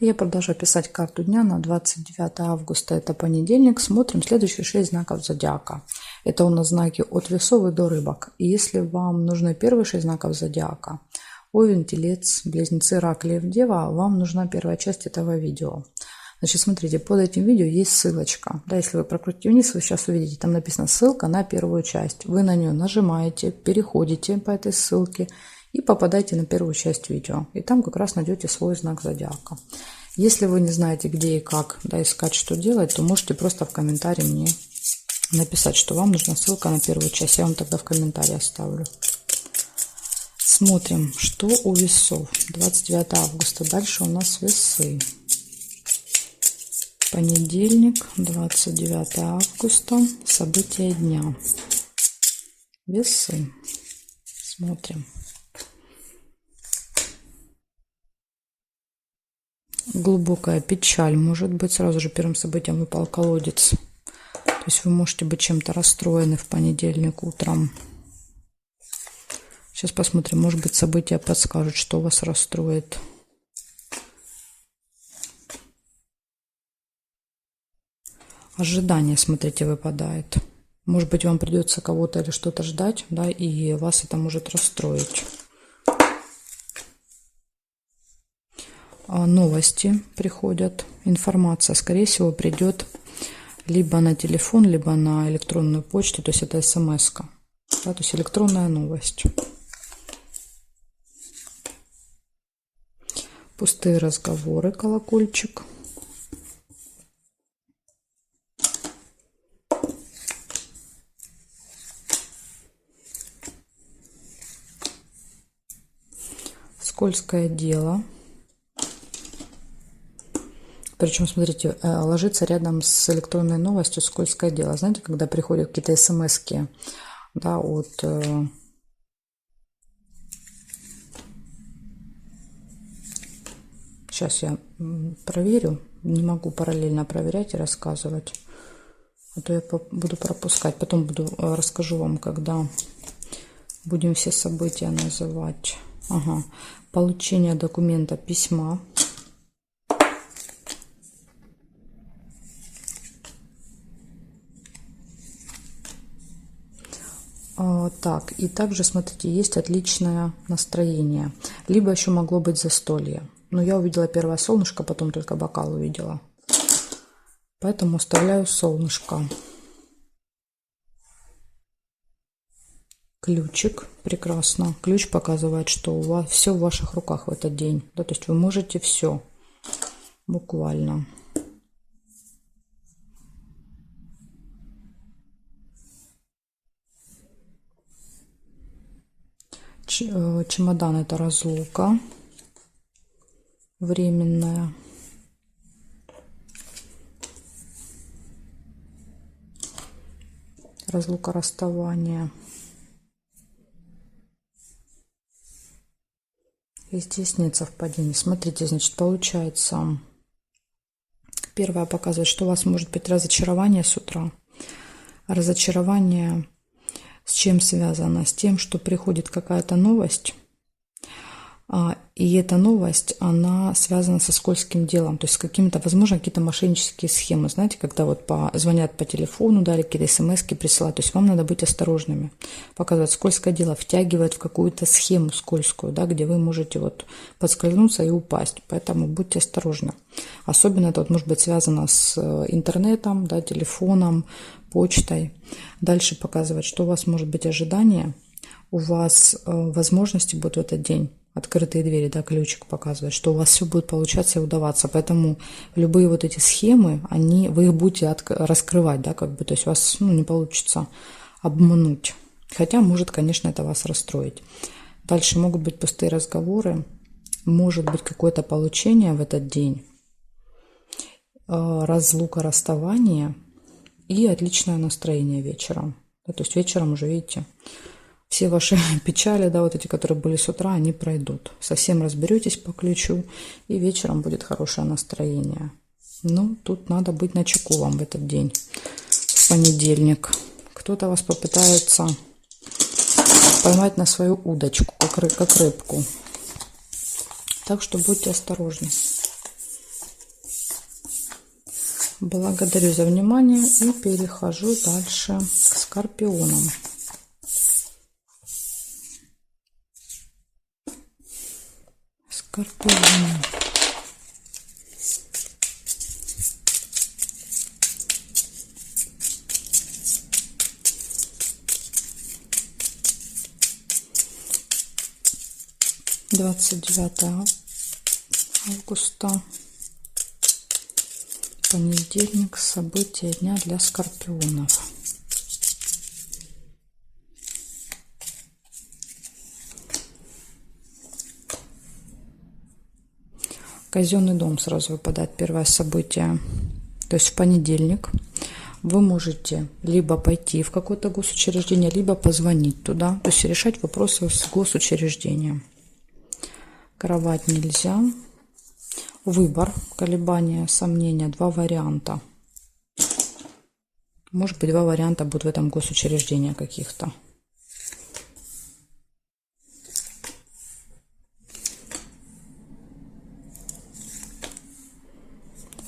Я продолжаю писать карту дня на 29 августа, это понедельник. Смотрим следующие 6 знаков зодиака. Это у нас знаки от весов и до рыбок. И если вам нужны первые 6 знаков зодиака, Овен, Телец, Близнецы, Рак, Лев, Дева, вам нужна первая часть этого видео. Значит, смотрите, под этим видео есть ссылочка. Да, если вы прокрутите вниз, вы сейчас увидите, там написано ссылка на первую часть. Вы на нее нажимаете, переходите по этой ссылке и попадаете на первую часть видео. И там как раз найдете свой знак зодиака. Если вы не знаете, где и как, да, искать, что делать, то можете просто в комментарии мне написать, что вам нужна ссылка на первую часть. Я вам тогда в комментарии оставлю. Смотрим, что у весов. 29 августа. Дальше у нас весы. Понедельник, 29 августа. События дня. Весы. Смотрим. Глубокая печаль. Может быть, сразу же первым событием выпал колодец. То есть вы можете быть чем-то расстроены в понедельник утром. Сейчас посмотрим. Может быть, события подскажут, что вас расстроит. Ожидание, смотрите, выпадает. Может быть, вам придется кого-то или что-то ждать, да, и вас это может расстроить. Новости приходят, информация, скорее всего, придет либо на телефон, либо на электронную почту, то есть это смс-ка, да, то есть электронная новость. Пустые разговоры, колокольчик. Скользкое дело. Причем, смотрите, ложится рядом с электронной новостью скользкое дело. Знаете, когда приходят какие-то смс-ки, да, от... Сейчас я проверю. Не могу параллельно проверять и рассказывать. А то я буду пропускать. Потом расскажу вам, когда будем все события называть. Ага. Получение документа, письма. Так, и также, смотрите, есть отличное настроение. Либо еще могло быть застолье. Но я увидела первое солнышко, потом только бокал увидела. Поэтому оставляю солнышко. Ключик. Прекрасно. Ключ показывает, что у вас все в ваших руках в этот день. Да, то есть вы можете все. Буквально. Чемодан — это разлука временная. Разлука, расставание. И здесь нет совпадений. Смотрите, значит, получается, первое показывает, что у вас может быть разочарование с утра. Разочарование с чем связано? С тем, что приходит какая-то новость, и эта новость, она связана со скользким делом, то есть с какими-то, возможно, какие-то мошеннические схемы, знаете, когда вот звонят по телефону, да, или какие-то смс-ки присылают, то есть вам надо быть осторожными. Показывает, скользкое дело втягивает в какую-то схему скользкую, да, где вы можете вот подскользнуться и упасть, поэтому будьте осторожны. Особенно это вот может быть связано с интернетом, да, телефоном, почтой. Дальше показывает, что у вас может быть ожидание, у вас возможности будут в этот день. Открытые двери, да, ключик показывает, что у вас все будет получаться и удаваться. Поэтому любые вот эти схемы, вы их будете раскрывать, да, как бы, то есть у вас, не получится обмануть. Хотя, может, конечно, это вас расстроить. Дальше могут быть пустые разговоры, может быть какое-то получение в этот день, разлука, расставание и отличное настроение вечером. Да, то есть вечером уже, видите, все ваши печали, да, вот эти, которые были с утра, они пройдут. Совсем разберетесь по ключу, и вечером будет хорошее настроение. Ну, тут надо быть начеку вам в этот день, в понедельник. Кто-то вас попытается поймать на свою удочку, как рыбку. Так что будьте осторожны. Благодарю за внимание и перехожу дальше к скорпионам. Скорпионы. Двадцать 29 августа. Понедельник. События дня для скорпионов. Казенный дом сразу выпадает первое событие. То есть в понедельник вы можете либо пойти в какое-то госучреждение, либо позвонить туда. То есть решать вопросы с госучреждением. Кровать нельзя. Выбор, колебания, сомнения, два варианта. Может быть, два варианта будут в этом госучреждении каких-то.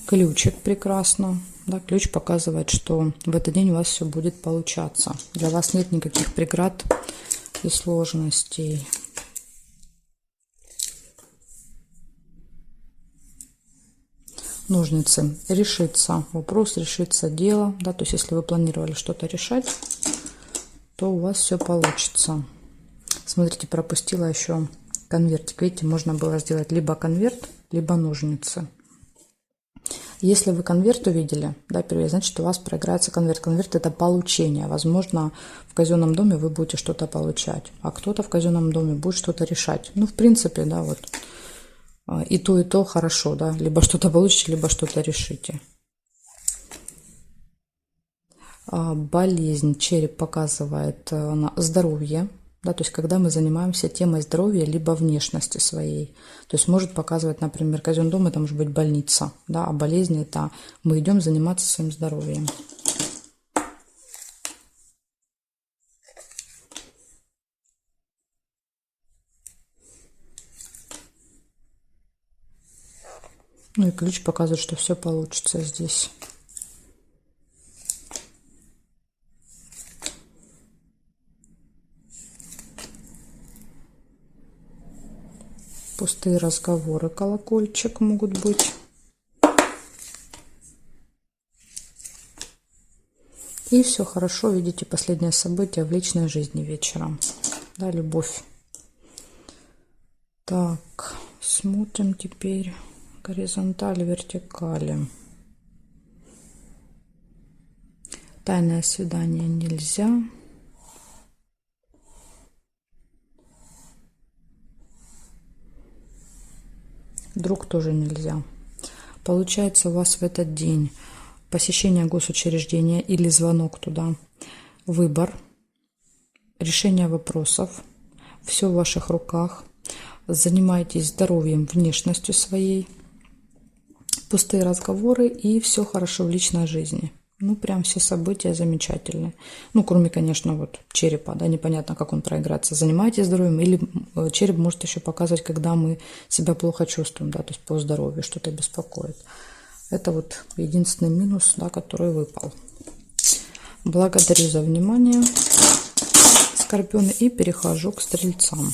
Ключик прекрасно. Да, ключ показывает, что в этот день у вас все будет получаться. Для вас нет никаких преград и сложностей. Ножницы. Решится вопрос, решится дело. Да, то есть, если вы планировали что-то решать, то у вас все получится. Смотрите, пропустила еще конвертик. Видите, можно было сделать либо конверт, либо ножницы. Если вы конверт увидели, да, первый, значит, у вас проиграется конверт. Конверт – это получение. Возможно, в казенном доме вы будете что-то получать, а кто-то в казенном доме будет что-то решать. Ну, в принципе, да, вот. И то хорошо, да. Либо что-то получите, либо что-то решите. Болезнь. Череп показывает здоровье. Да, то есть, когда мы занимаемся темой здоровья, либо внешности своей. То есть, может показывать, например, казенный дом, это может быть больница. Да, а болезнь – это мы идем заниматься своим здоровьем. Ну и ключ показывает, что все получится здесь. Пустые разговоры, колокольчик могут быть. И все хорошо, видите, последнее событие в личной жизни вечером. Да, любовь. Так, смотрим теперь горизонтали, вертикали. Тайное свидание нельзя. Друг тоже нельзя. Получается, у вас в этот день посещение госучреждения или звонок туда, выбор, решение вопросов, все в ваших руках. Занимаетесь здоровьем, внешностью своей, пустые разговоры и все хорошо в личной жизни. Ну, прям все события замечательные. Ну, кроме, конечно, вот черепа, да, непонятно, как он проиграется. Занимаетесь здоровьем или череп может еще показывать, когда мы себя плохо чувствуем, да, то есть по здоровью что-то беспокоит. Это вот единственный минус, да, который выпал. Благодарю за внимание, скорпионы, и перехожу к стрельцам.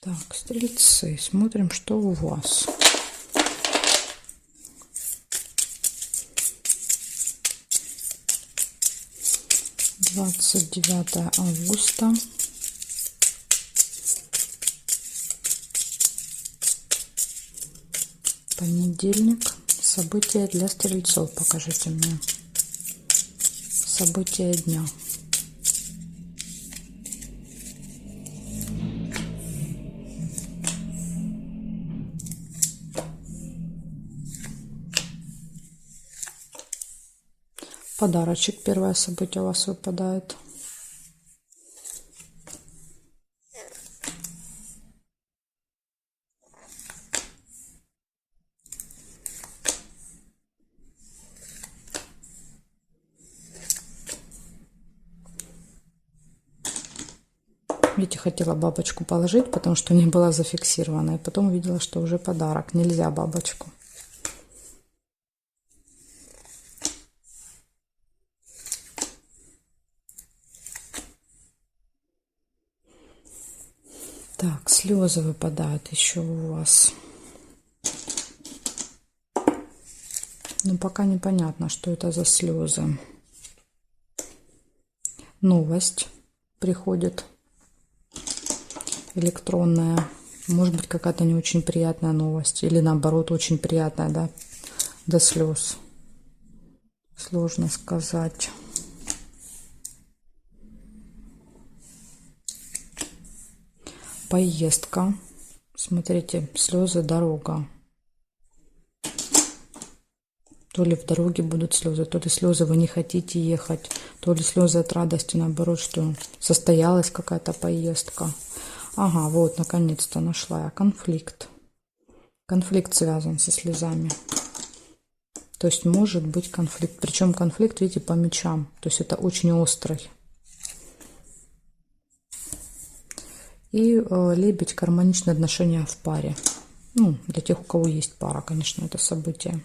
Так, стрельцы, смотрим, что у вас. Двадцать 29 августа. Понедельник. События для стрельцов. Покажите мне. События дня. Подарочек. Первое событие у вас выпадает. Видите, хотела бабочку положить, потому что не была зафиксирована. И потом увидела, что уже подарок. Нельзя бабочку. Так, слезы выпадают еще у вас. Но пока непонятно, что это за слезы. Новость приходит электронная. Может быть, какая-то не очень приятная новость. Или наоборот, очень приятная, да, до слез. Сложно сказать. Поездка. Смотрите, слезы, дорога. То ли в дороге будут слезы, то ли слезы вы не хотите ехать, то ли слезы от радости, наоборот, что состоялась какая-то поездка. Ага, вот, наконец-то нашла я конфликт. Конфликт связан со слезами. То есть может быть конфликт. Причем конфликт, видите, по мечам. То есть это очень острый. И лебедь, гармоничные отношения в паре. Ну, для тех, у кого есть пара, конечно, это событие.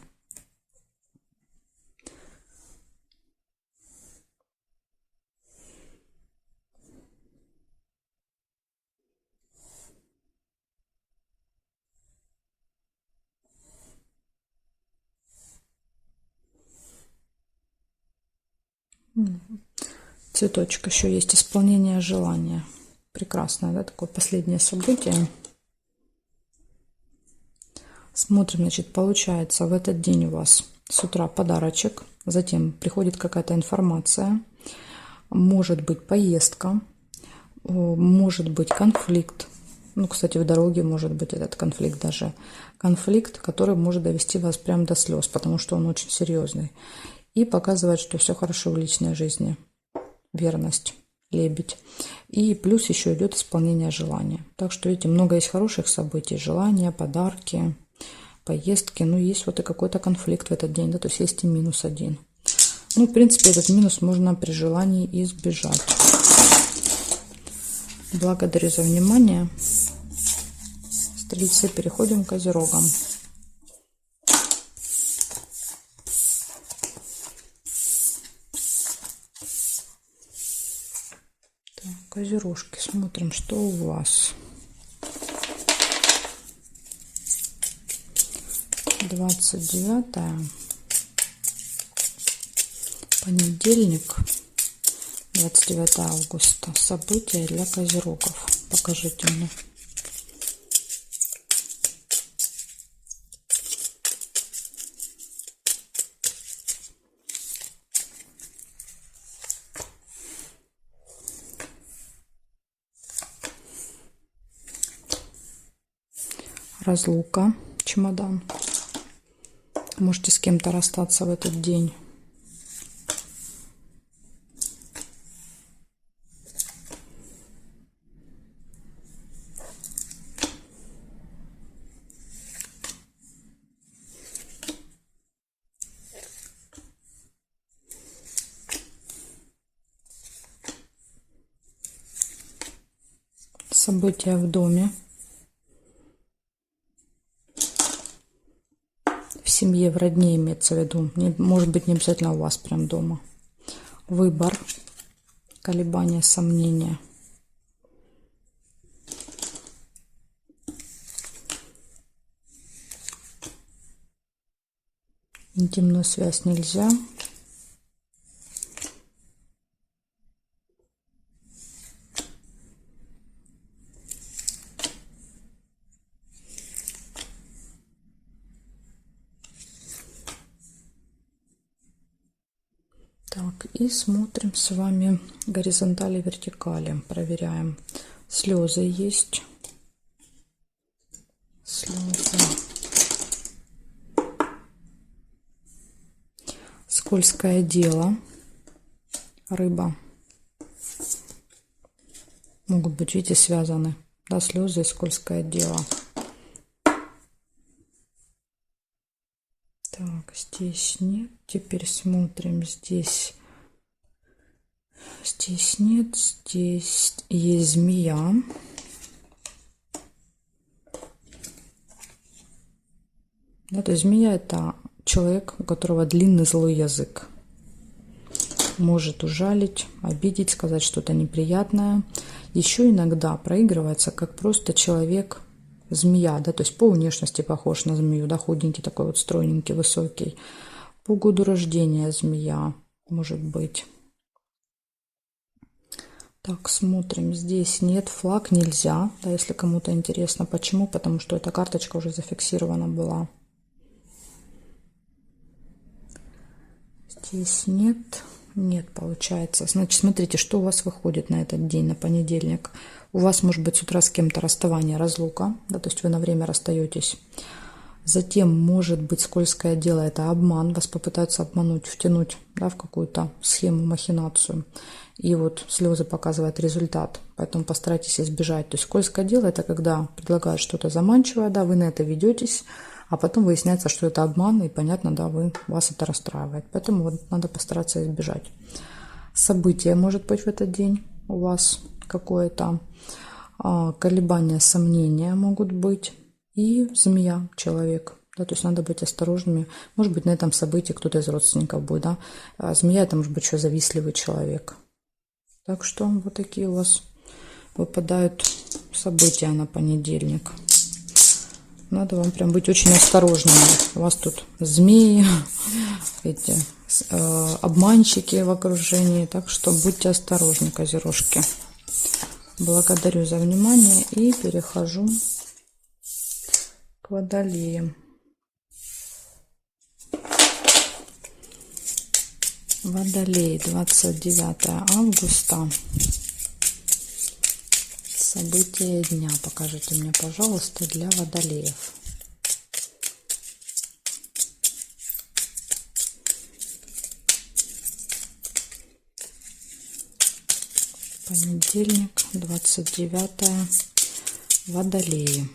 Цветочек еще есть, исполнение желания. Прекрасное, да, такое последнее событие. Смотрим, значит, получается в этот день у вас с утра подарочек, затем приходит какая-то информация, может быть поездка, может быть конфликт. Ну, кстати, в дороге может быть этот конфликт даже. Конфликт, который может довести вас прямо до слез, потому что он очень серьезный. И показывает, что все хорошо в личной жизни. Верность, лебедь. И плюс еще идет исполнение желания. Так что, видите, много есть хороших событий. Желания, подарки, поездки. Ну, есть вот и какой-то конфликт в этот день, да, то есть есть и минус один. Ну, в принципе, этот минус можно при желании избежать. Благодарю за внимание. Стрельцы, переходим к козерогам. Так, козерожки, смотрим, что у вас. 29 понедельник, 29 августа. События для козерогов. Покажите мне. Разлука, чемодан. Можете с кем-то расстаться в этот день. События в доме. В семье, в родне имеется в виду. Может быть, не обязательно у вас прям дома. Выбор, колебания, сомнения. Интимную связь нельзя. Так, и смотрим с вами горизонтали, вертикали. Проверяем. Слезы есть. Слезы. Скользкое дело. Рыба. Могут быть, видите, связаны. Да, слезы и скользкое дело. Так, здесь нет. Теперь смотрим здесь. Здесь нет, здесь есть змея. Да, то есть змея — это человек, у которого длинный злой язык. Может ужалить, обидеть, сказать что-то неприятное. Еще иногда проигрывается как просто человек, змея, да, то есть по внешности похож на змею, да, худенький такой вот, стройненький, высокий. По году рождения змея может быть. Так, смотрим. Здесь нет, флаг нельзя, да, если кому-то интересно. Почему? Потому что эта карточка уже зафиксирована была. Здесь нет. Нет, получается. Значит, смотрите, что у вас выходит на этот день, на понедельник. У вас может быть с утра с кем-то расставание, разлука, да, то есть вы на время расстаетесь. Затем может быть скользкое дело, это обман, вас попытаются обмануть, втянуть, да, в какую-то схему, махинацию. И вот слезы показывают результат, поэтому постарайтесь избежать. То есть скользкое дело — это когда предлагают что-то заманчивое, да, вы на это ведетесь, а потом выясняется, что это обман, и понятно, да, вас это расстраивает. Поэтому вот надо постараться избежать. Событие может быть в этот день у вас какое-то, колебания, сомнения могут быть. И змея, человек. Да, то есть надо быть осторожными. Может быть, на этом событии кто-то из родственников будет. Да? А змея — это может быть еще завистливый человек. Так что вот такие у вас выпадают события на понедельник. Надо вам прям быть очень осторожными. У вас тут змеи, эти обманщики в окружении. Так что будьте осторожны, козерожки. Благодарю за внимание и перехожу к водолеям. Водолей, 29 августа. События дня покажите мне, пожалуйста, для водолеев. Понедельник, 29 водолеи.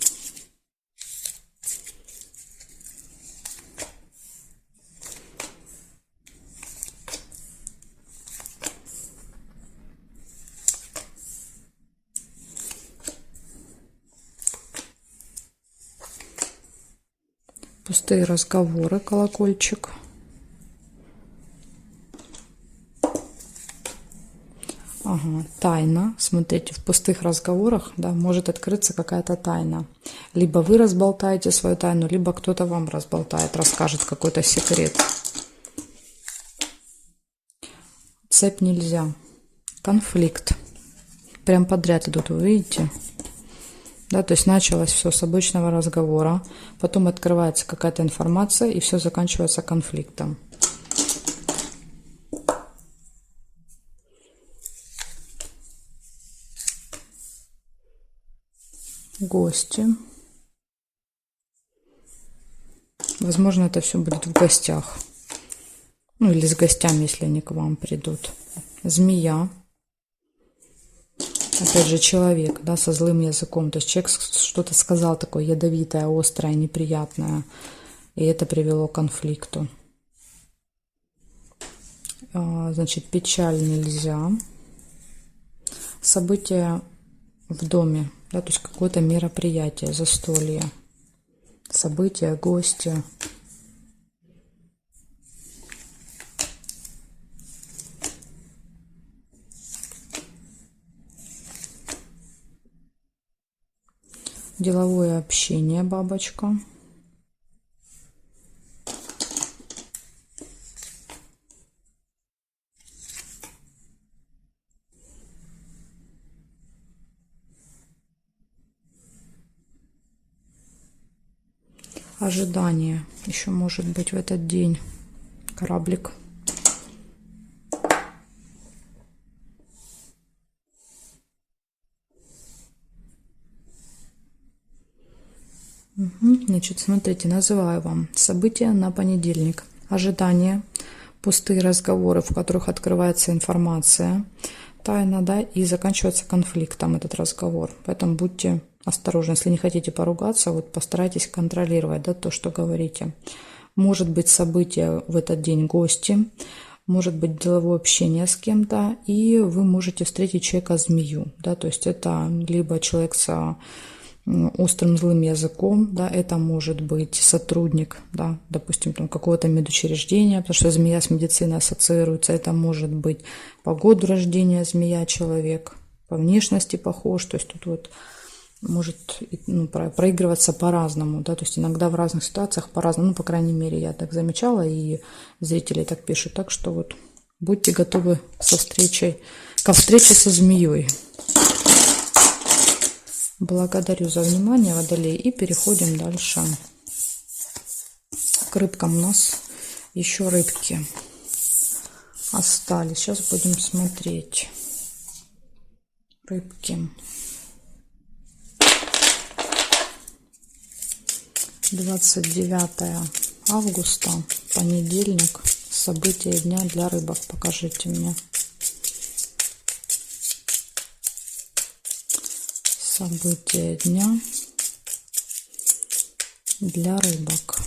Пустые разговоры, колокольчик. Ага, тайна. Смотрите, в пустых разговорах, да, может открыться какая-то тайна. Либо вы разболтаете свою тайну, либо кто-то вам разболтает, расскажет какой-то секрет. Цепь нельзя. Конфликт. Прям подряд идут, вы видите? Да, то есть началось все с обычного разговора, потом открывается какая-то информация, и все заканчивается конфликтом. Гости. Возможно, это все будет в гостях. Ну, или с гостями, если они к вам придут. Змея. Опять же, человек, да, со злым языком. То есть человек что-то сказал такое ядовитое, острое, неприятное. И это привело к конфликту. Значит, печаль нельзя. События в доме, да, то есть какое-то мероприятие, застолье. События, гости. Деловое общение, бабочка. Ожидание еще может быть в этот день. Кораблик. Значит, смотрите, называю вам события на понедельник. Ожидание, пустые разговоры, в которых открывается информация, тайна, да, и заканчивается конфликтом этот разговор. Поэтому будьте осторожны. Если не хотите поругаться, вот постарайтесь контролировать, да, то, что говорите. Может быть событие в этот день, гости, может быть деловое общение с кем-то, и вы можете встретить человека-змею, да, то есть это либо человек с острым злым языком, да, это может быть сотрудник, да, допустим, там какого-то медучреждения, потому что змея с медициной ассоциируется, это может быть по году рождения змея человек, по внешности похож, то есть тут вот может проигрываться по-разному, да, то есть иногда в разных ситуациях по-разному, ну, по крайней мере, я так замечала, и зрители так пишут, так что вот будьте готовы ко встрече со змеей. Благодарю за внимание, водолей, и переходим дальше к рыбкам. У нас еще рыбки остались, сейчас будем смотреть рыбки. 29 августа, понедельник, события дня для рыбок. Покажите мне. События дня для рыбок.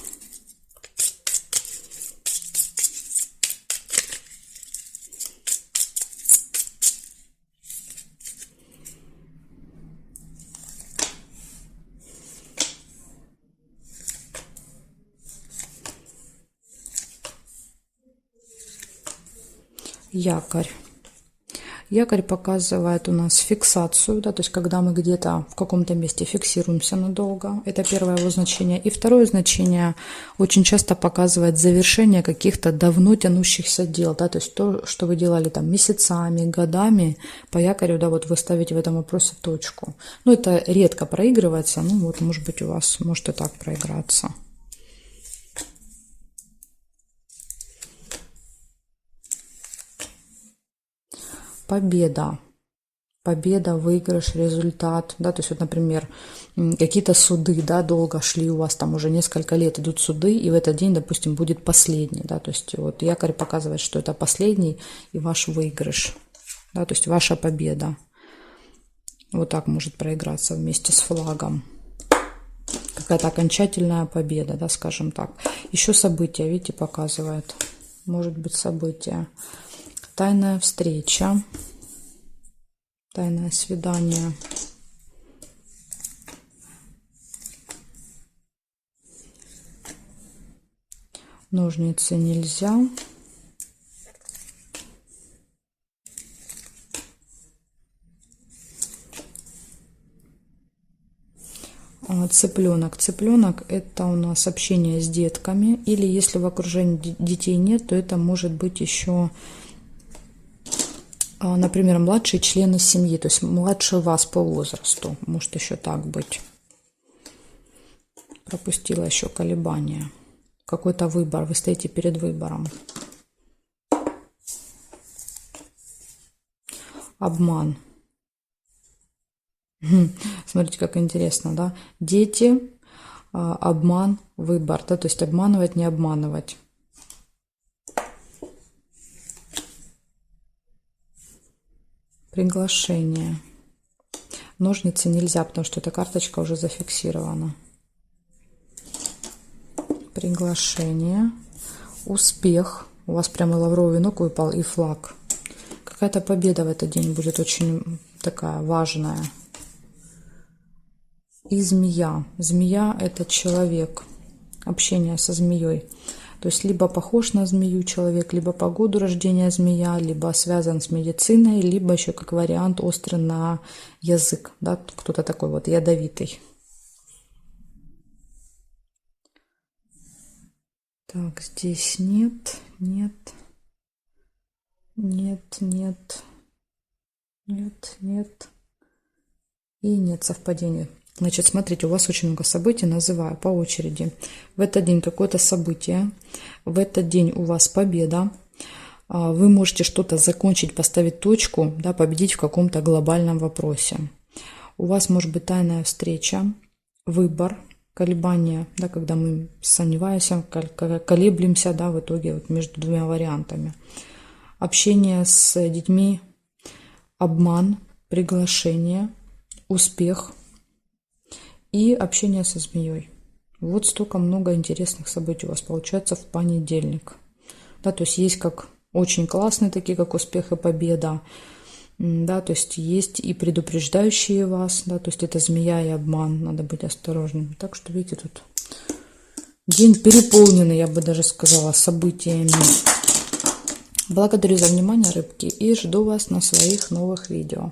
Якорь. Якорь показывает у нас фиксацию, да, то есть когда мы где-то в каком-то месте фиксируемся надолго. Это первое его значение. И второе значение очень часто показывает завершение каких-то давно тянущихся дел, да, то есть то, что вы делали там месяцами, годами, по якорю, да, вот вы ставите в этом вопросе точку. Ну, это редко проигрывается, ну, вот, может быть, у вас может и так проиграться. Победа. Победа, выигрыш, результат, да, то есть вот, например, какие-то суды, да, долго шли у вас, там уже несколько лет идут суды, и в этот день, допустим, будет последний, да, то есть вот якорь показывает, что это последний и ваш выигрыш, да, то есть ваша победа. Вот так может проиграться вместе с флагом. Какая-то окончательная победа, да, скажем так. Еще события, видите, показывает, может быть событие. Тайная встреча. Тайное свидание. Ножницы нельзя. Цыпленок. Цыпленок – это у нас общение с детками. Или если в окружении детей нет, то это может быть еще, например, младшие члены семьи, то есть младше вас по возрасту. Может еще так быть. Пропустила еще колебания. Какой-то выбор. Вы стоите перед выбором. Обман. Смотрите, как интересно, да? Дети, обман, выбор. Да? То есть обманывать, не обманывать. Приглашение. Ножницы нельзя, потому что эта карточка уже зафиксирована. Приглашение. Успех. У вас прямо лавровый венок выпал и флаг. Какая-то победа в этот день будет очень такая важная. И змея. Змея – это человек. Общение со змеей. То есть либо похож на змею человек, либо по году рождения змея, либо связан с медициной, либо еще как вариант острый на язык. Да? Кто-то такой вот ядовитый. Так, здесь нет, нет, нет, нет, нет, нет. И нет совпадения. Значит, смотрите, у вас очень много событий, называю по очереди. В этот день какое-то событие, в этот день у вас победа. Вы можете что-то закончить, поставить точку, да, победить в каком-то глобальном вопросе. У вас может быть тайная встреча, выбор, колебания, да, когда мы сомневаемся, колеблемся, да, в итоге вот между двумя вариантами. Общение с детьми, обман, приглашение, успех и общение со змеей. Вот столько много интересных событий у вас получается в понедельник. Да, то есть есть как очень классные, такие как успех и победа. Да, то есть и предупреждающие вас, да, то есть это змея и обман, надо быть осторожным. Так что, видите, тут день переполненный, я бы даже сказала, событиями. Благодарю за внимание, рыбки, и жду вас на своих новых видео.